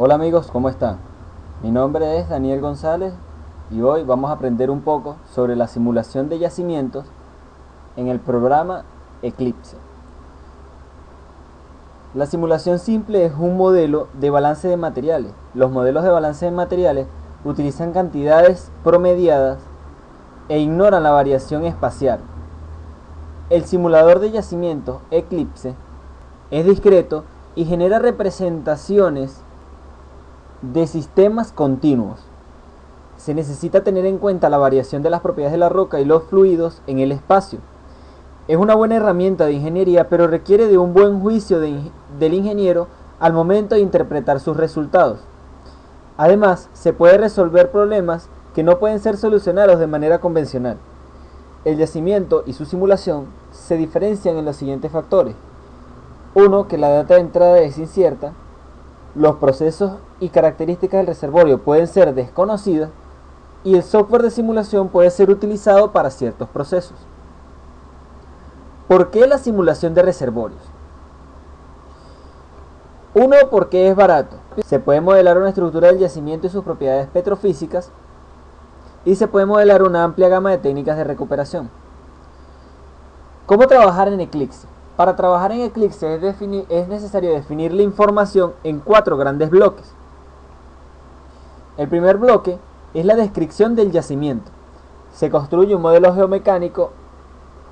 Hola amigos, ¿cómo están? Mi nombre es Daniel González y hoy vamos a aprender un poco sobre la simulación de yacimientos en el programa Eclipse. La simulación simple es un modelo de balance de materiales. Los modelos de balance de materiales utilizan cantidades promediadas e ignoran la variación espacial. El simulador de yacimientos Eclipse es discreto y genera representaciones de sistemas continuos. Se necesita tener en cuenta la variación de las propiedades de la roca y los fluidos en el espacio. Es una buena herramienta de ingeniería, pero requiere de un buen juicio del ingeniero al momento de interpretar sus resultados. Además, se puede resolver problemas que no pueden ser solucionados de manera convencional. El yacimiento y su simulación se diferencian en los siguientes factores. 1. Que la data de entrada es incierta. Los procesos y características del reservorio pueden ser desconocidas y el software de simulación puede ser utilizado para ciertos procesos. ¿Por qué la simulación de reservorios? 1. Porque es barato. Se puede modelar una estructura del yacimiento y sus propiedades petrofísicas y se puede modelar una amplia gama de técnicas de recuperación. ¿Cómo trabajar en Eclipse? Para trabajar en Eclipse es necesario definir la información en 4 grandes bloques. El primer bloque es la descripción del yacimiento. Se construye un modelo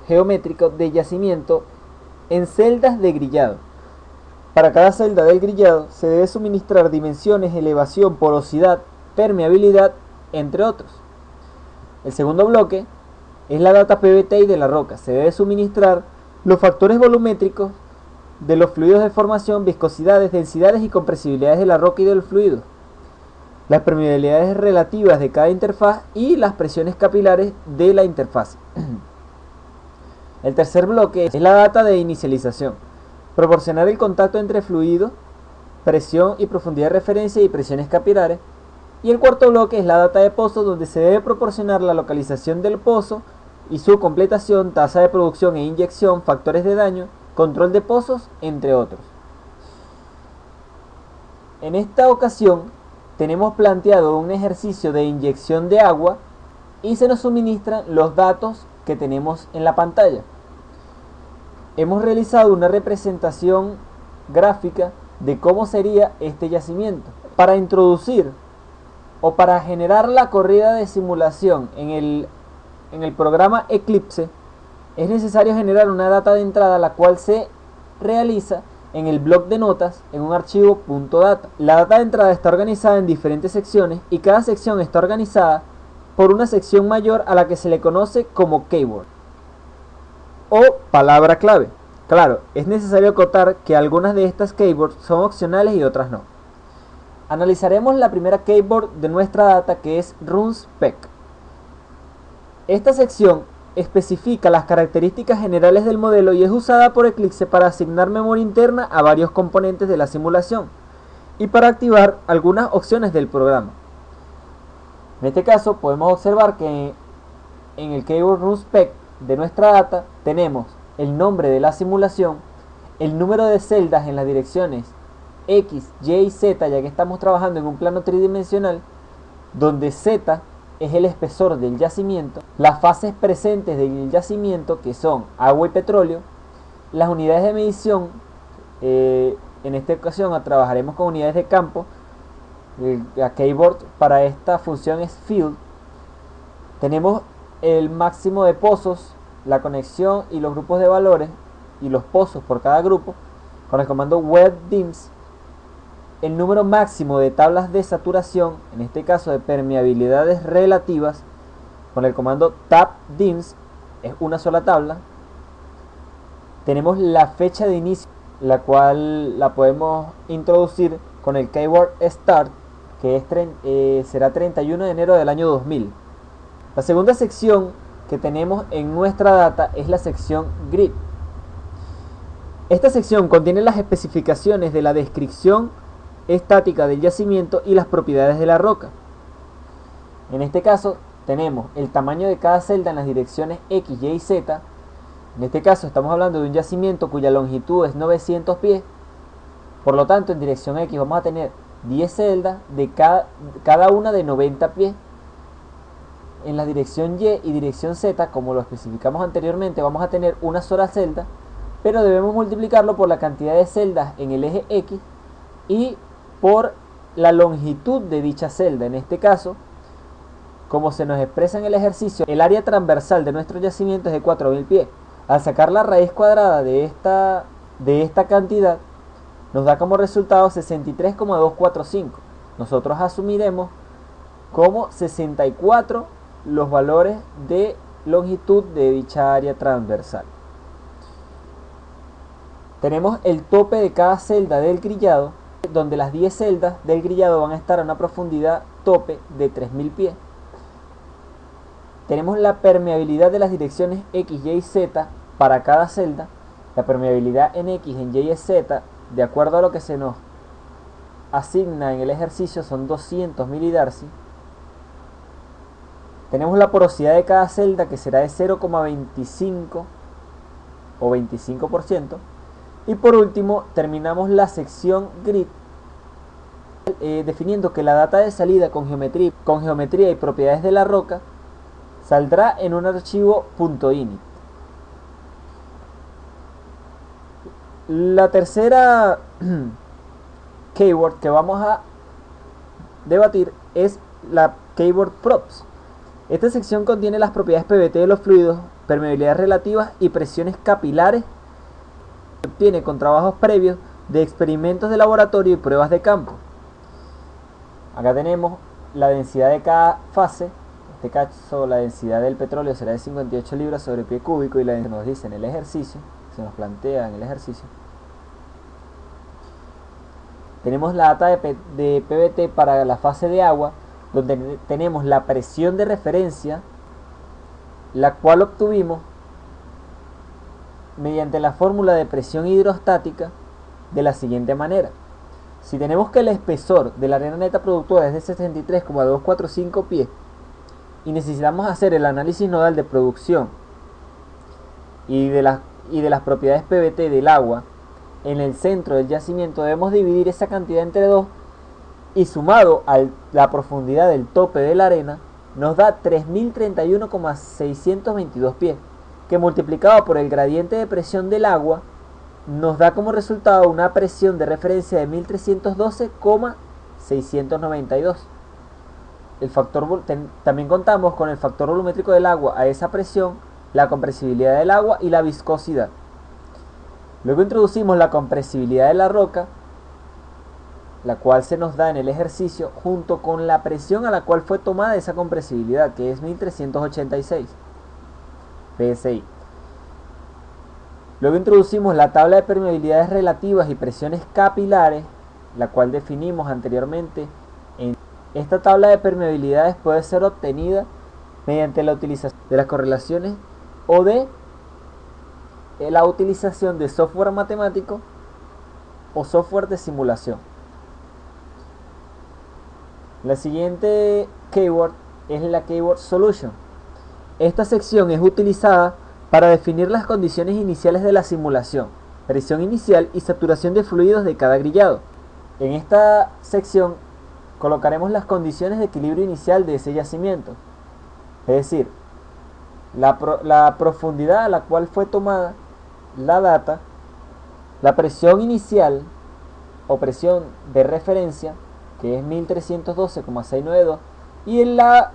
geométrico de yacimiento en celdas de grillado. Para cada celda del grillado se debe suministrar dimensiones, elevación, porosidad, permeabilidad, entre otros. El segundo bloque es la data PVTI de la roca. Se debe suministrar los factores volumétricos de los fluidos de formación, viscosidades, densidades y compresibilidades de la roca y del fluido, las permeabilidades relativas de cada interfaz y las presiones capilares de la interfaz. El tercer bloque es la data de inicialización. Proporcionar el contacto entre fluido, presión y profundidad de referencia y presiones capilares. Y el cuarto bloque es la data de pozo, donde se debe proporcionar la localización del pozo y su completación, tasa de producción e inyección, factores de daño, control de pozos, entre otros. En esta ocasión tenemos planteado un ejercicio de inyección de agua y se nos suministran los datos que tenemos en la pantalla. Hemos realizado una representación gráfica de cómo sería este yacimiento. Para introducir o para generar la corrida de simulación en el programa Eclipse, es necesario generar una data de entrada, la cual se realiza en el bloc de notas en un archivo .data. La data de entrada está organizada en diferentes secciones y cada sección está organizada por una sección mayor a la que se le conoce como keyword o palabra clave. Claro, es necesario acotar que algunas de estas keywords son opcionales y otras no. Analizaremos la primera keyword de nuestra data, que es runSpec. Esta sección especifica las características generales del modelo y es usada por Eclipse para asignar memoria interna a varios componentes de la simulación y para activar algunas opciones del programa. En este caso podemos observar que en el keyword runSpec de nuestra data tenemos el nombre de la simulación, el número de celdas en las direcciones X, Y y Z, ya que estamos trabajando en un plano tridimensional, donde Z es el espesor del yacimiento, las fases presentes del yacimiento, que son agua y petróleo, las unidades de medición. En esta ocasión trabajaremos con unidades de campo. La keyword para esta función es field. Tenemos el máximo de pozos, la conexión y los grupos de valores y los pozos por cada grupo con el comando webdims. El número máximo de tablas de saturación, en este caso de permeabilidades relativas, con el comando tabdims, es una sola tabla. Tenemos la fecha de inicio, la cual la podemos introducir con el keyword start, que será 31 de enero del año 2000. La segunda sección que tenemos en nuestra data es la sección grid. Esta sección contiene las especificaciones de la descripción estática del yacimiento y las propiedades de la roca. En este caso tenemos el tamaño de cada celda en las direcciones X, Y y Z. En este caso estamos hablando de un yacimiento cuya longitud es 900 pies. Por lo tanto, en dirección X vamos a tener 10 celdas de cada una de 90 pies. En la dirección Y y dirección Z, como lo especificamos anteriormente, vamos a tener una sola celda, pero debemos multiplicarlo por la cantidad de celdas en el eje X y por la longitud de dicha celda. En este caso, como se nos expresa en el ejercicio, el área transversal de nuestro yacimiento es de 4000 pies. Al sacar la raíz cuadrada de esta cantidad, nos da como resultado 63,245. Nosotros asumiremos como 64 los valores de longitud de dicha área transversal. Tenemos el tope de cada celda del grillado, donde las 10 celdas del grillado van a estar a una profundidad tope de 3000 pies. Tenemos la permeabilidad de las direcciones X, Y y Z para cada celda. La permeabilidad en X, en Y y Z, de acuerdo a lo que se nos asigna en el ejercicio, son 200 milidarcy. Tenemos la porosidad de cada celda, que será de 0,25 o 25%. Y por último, terminamos la sección grid definiendo que la data de salida con geometría y propiedades de la roca saldrá en un archivo .init. La tercera keyword que vamos a debatir es la keyword props. Esta sección contiene las propiedades PVT de los fluidos, permeabilidades relativas y presiones capilares que se obtiene con trabajos previos de experimentos de laboratorio y pruebas de campo. Acá tenemos la densidad de cada fase. En este caso, la densidad del petróleo será de 58 libras sobre pie cúbico, y la densidad nos dice en el ejercicio, se nos plantea en el ejercicio. Tenemos la data de PVT para la fase de agua, donde tenemos la presión de referencia, la cual obtuvimos mediante la fórmula de presión hidrostática de la siguiente manera. Si tenemos que el espesor de la arena neta productora es de 63,245 pies y necesitamos hacer el análisis nodal de producción y de las propiedades PVT del agua en el centro del yacimiento, debemos dividir esa cantidad entre 2, y sumado a la profundidad del tope de la arena nos da 3031,622 pies, que multiplicado por el gradiente de presión del agua nos da como resultado una presión de referencia de 1312,692. También contamos con el factor volumétrico del agua a esa presión, la compresibilidad del agua y la viscosidad. Luego introducimos la compresibilidad de la roca, la cual se nos da en el ejercicio, junto con la presión a la cual fue tomada esa compresibilidad, que es 1386 psi. Luego introducimos la tabla de permeabilidades relativas y presiones capilares, la cual definimos anteriormente. Esta tabla de permeabilidades puede ser obtenida mediante la utilización de las correlaciones o de la utilización de software matemático o software de simulación. La siguiente keyword es la keyword solution. Esta sección es utilizada para definir las condiciones iniciales de la simulación, presión inicial y saturación de fluidos de cada grillado. En esta sección colocaremos las condiciones de equilibrio inicial de ese yacimiento, es decir, la profundidad a la cual fue tomada la data, la presión inicial o presión de referencia, que es 1312,692, y en la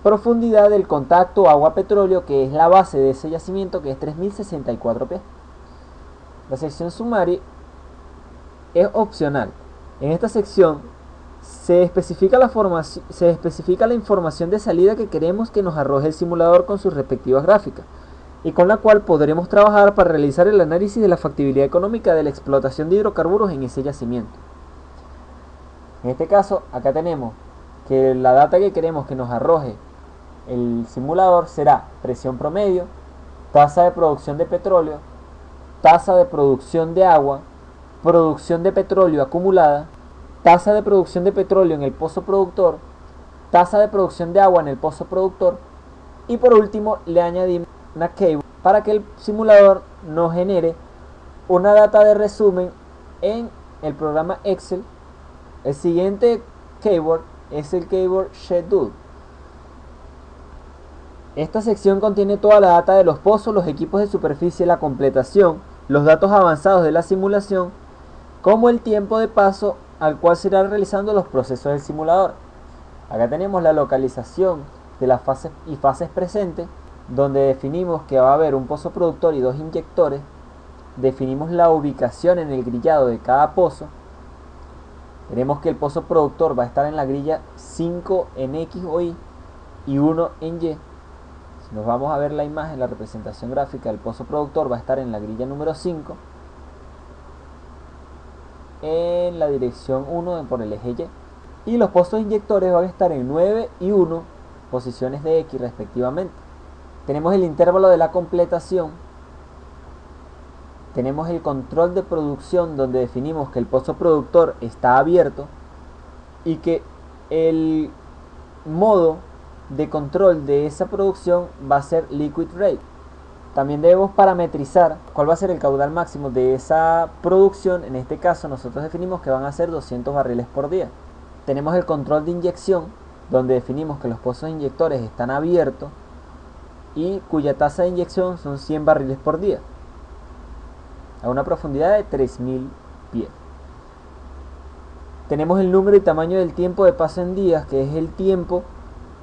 profundidad del contacto agua-petróleo, que es la base de ese yacimiento, que es 3064 pies. La sección summary es opcional. En esta sección se especifica la información de salida que queremos que nos arroje el simulador con sus respectivas gráficas, y con la cual podremos trabajar para realizar el análisis de la factibilidad económica de la explotación de hidrocarburos en ese yacimiento. En este caso, acá tenemos que la data que queremos que nos arroje el simulador será presión promedio, tasa de producción de petróleo, tasa de producción de agua, producción de petróleo acumulada, tasa de producción de petróleo en el pozo productor, tasa de producción de agua en el pozo productor, y por último le añadimos una keyword para que el simulador nos genere una data de resumen en el programa Excel, El siguiente keyword es el keyword schedule. Esta sección contiene toda la data de los pozos, los equipos de superficie, la completación, los datos avanzados de la simulación, como el tiempo de paso al cual se irán realizando los procesos del simulador. Acá tenemos la localización de las fases y fases presentes, donde definimos que va a haber un pozo productor y 2 inyectores. Definimos la ubicación en el grillado de cada pozo. Veremos que el pozo productor va a estar en la grilla 5 en X o Y y 1 en Y. Si nos vamos a ver la imagen, la representación gráfica del pozo productor va a estar en la grilla número 5 en la dirección 1 por el eje Y. Y los pozos inyectores van a estar en 9 y 1 posiciones de X respectivamente. Tenemos el intervalo de la completación. Tenemos el control de producción, donde definimos que el pozo productor está abierto y que el modo de control de esa producción va a ser liquid rate. También debemos parametrizar cuál va a ser el caudal máximo de esa producción. En este caso nosotros definimos que van a ser 200 barriles por día. Tenemos el control de inyección, donde definimos que los pozos inyectores están abiertos y cuya tasa de inyección son 100 barriles por día a una profundidad de 3000 pies. Tenemos el número y tamaño del tiempo de paso en días, que es el tiempo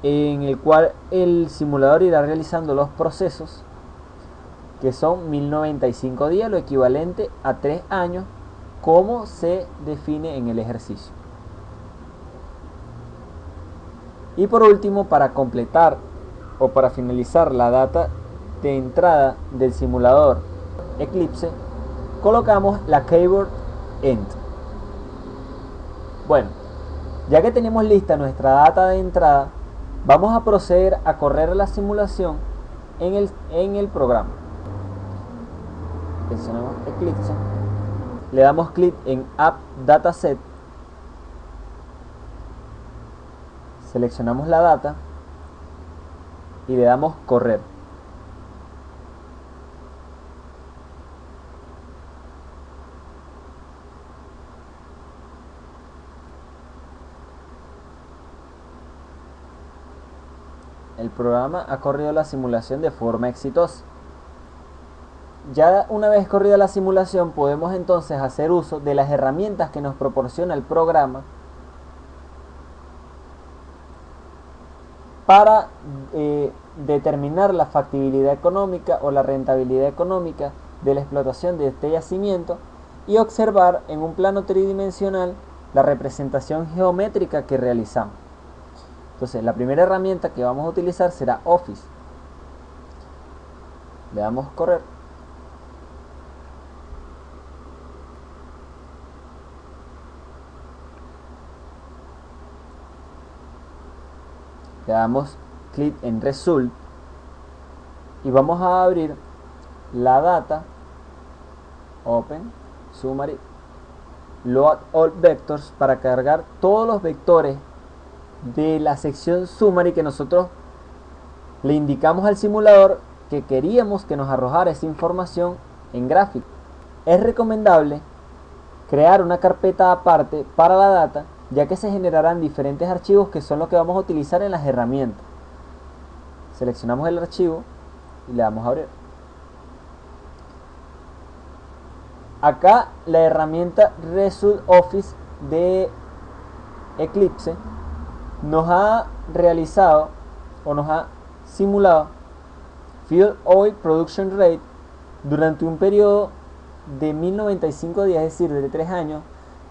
en el cual el simulador irá realizando los procesos, que son 1095 días, lo equivalente a 3 años, como se define en el ejercicio. Y por último, para completar o para finalizar la data de entrada del simulador Eclipse, colocamos la keyword end. Bueno, ya que tenemos lista nuestra data de entrada, vamos a proceder a correr la simulación en el programa. Seleccionamos Eclipse, le damos clic en App Dataset, seleccionamos la data y le damos correr. El programa ha corrido la simulación de forma exitosa. Ya una vez corrida la simulación, podemos entonces hacer uso de las herramientas que nos proporciona el programa para determinar la factibilidad económica o la rentabilidad económica de la explotación de este yacimiento y observar en un plano tridimensional la representación geométrica que realizamos. Entonces, la primera herramienta que vamos a utilizar será Office. Le damos correr. Le damos clic en Result y vamos a abrir la data Open Summary Load All Vectors para cargar todos los vectores de la sección Summary que nosotros le indicamos al simulador que queríamos que nos arrojara esa información en gráfico. Es recomendable crear una carpeta aparte para la data, ya que se generarán diferentes archivos que son los que vamos a utilizar en las herramientas. Seleccionamos el archivo y le damos a abrir. Acá la herramienta Result Office de Eclipse nos ha realizado o nos ha simulado Fuel Oil Production Rate durante un periodo de 1095 días, es decir, de 3 años.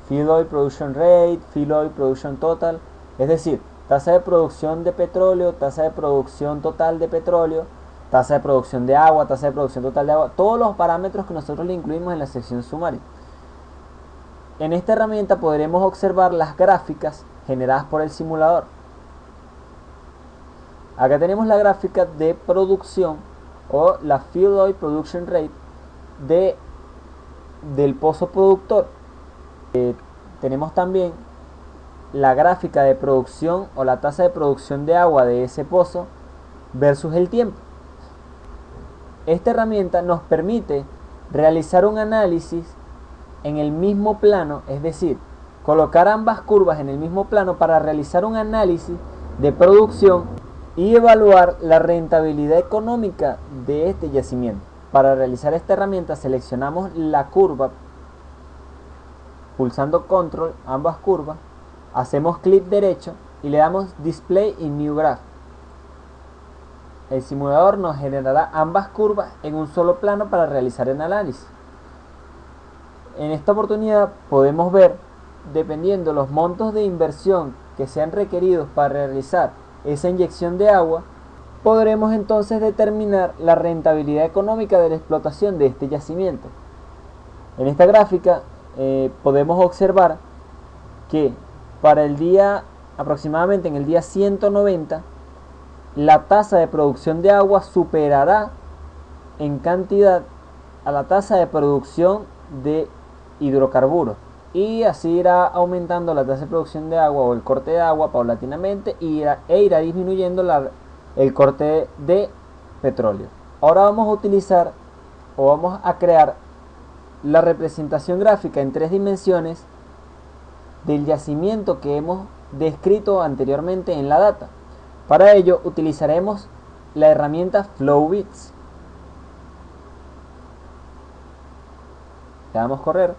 Fuel Oil Production Rate, Fuel Oil Production Total, es decir, tasa de producción de petróleo, tasa de producción total de petróleo, tasa de producción de agua, tasa de producción total de agua, todos los parámetros que nosotros le incluimos en la sección sumaria. En esta herramienta podremos observar las gráficas generadas por el simulador. Acá tenemos la gráfica de producción o la Fuel Oil Production Rate del pozo productor. Tenemos también la gráfica de producción o la tasa de producción de agua de ese pozo versus el tiempo. Esta herramienta nos permite realizar un análisis en el mismo plano, es decir, colocar ambas curvas en el mismo plano para realizar un análisis de producción y evaluar la rentabilidad económica de este yacimiento. Para realizar esta herramienta seleccionamos la curva pulsando control, ambas curvas, hacemos clic derecho y le damos Display in New Graph. El simulador nos generará ambas curvas en un solo plano para realizar el análisis. En esta oportunidad podemos ver, dependiendo los montos de inversión que sean requeridos para realizar esa inyección de agua, podremos entonces determinar la rentabilidad económica de la explotación de este yacimiento. En esta gráfica podemos observar que para el día, aproximadamente en el día 190, la tasa de producción de agua superará en cantidad a la tasa de producción de hidrocarburos, y así irá aumentando la tasa de producción de agua o el corte de agua paulatinamente e irá disminuyendo el corte de petróleo. Ahora vamos a utilizar o vamos a crear la representación gráfica en 3 dimensiones del yacimiento que hemos descrito anteriormente en la data. Para ello utilizaremos la herramienta Flowbits. Le damos correr.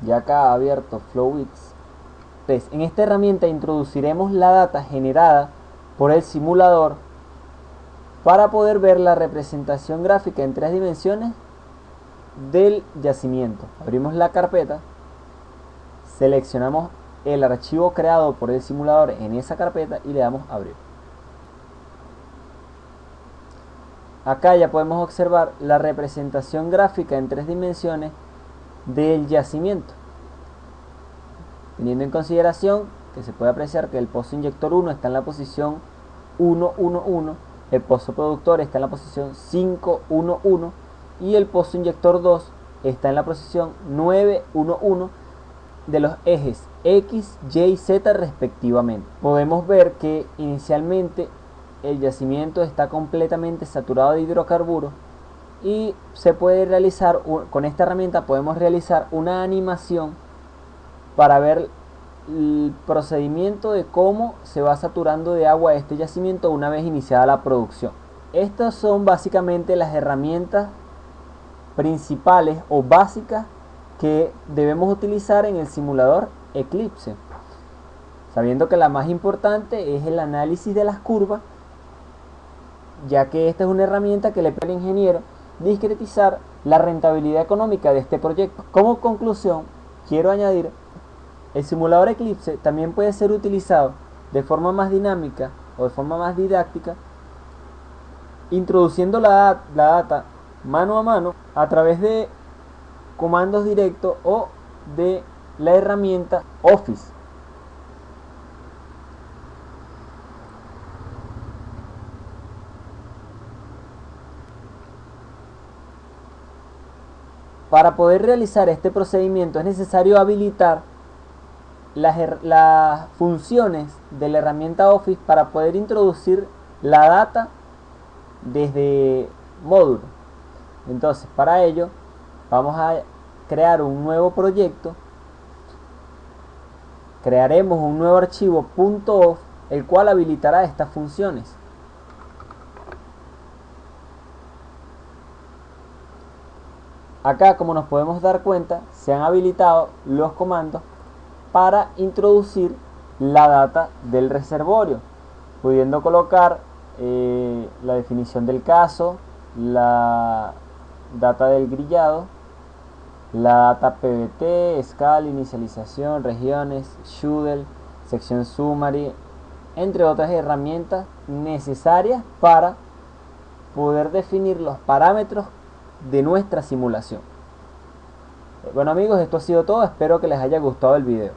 Ya acá ha abierto Flowbits. Pues en esta herramienta introduciremos la data generada por el simulador para poder ver la representación gráfica en 3 dimensiones del yacimiento. Abrimos la carpeta, seleccionamos el archivo creado por el simulador en esa carpeta y le damos abrir. Acá ya podemos observar la representación gráfica en 3 dimensiones del yacimiento, teniendo en consideración que se puede apreciar que el pozo inyector 1 está en la posición 111, el pozo productor está en la posición 511 y el pozo inyector 2 está en la posición 911 de los ejes X, Y y Z respectivamente. Podemos ver que inicialmente el yacimiento está completamente saturado de hidrocarburos y se puede realizar, con esta herramienta podemos realizar una animación para ver el procedimiento de cómo se va saturando de agua este yacimiento una vez iniciada la producción. Estas son básicamente las herramientas principales o básicas que debemos utilizar en el simulador Eclipse, sabiendo que la más importante es el análisis de las curvas, ya que esta es una herramienta que le permite al ingeniero discretizar la rentabilidad económica de este proyecto. Como conclusión, quiero añadir, el simulador Eclipse también puede ser utilizado de forma más dinámica o de forma más didáctica, introduciendo la data mano a mano a través de comandos directos o de la herramienta Office. Para poder realizar este procedimiento es necesario habilitar las funciones de la herramienta Office para poder introducir la data desde módulo. Entonces, para ello vamos a crear un nuevo proyecto. Crearemos un nuevo archivo .off, el cual habilitará estas funciones. Acá, como nos podemos dar cuenta, se han habilitado los comandos para introducir la data del reservorio, pudiendo colocar la definición del caso, la data del grillado, la data PVT, escala, inicialización, regiones, Schedule, sección summary, entre otras herramientas necesarias para poder definir los parámetros de nuestra simulación. Bueno amigos, esto ha sido todo, espero que les haya gustado el video.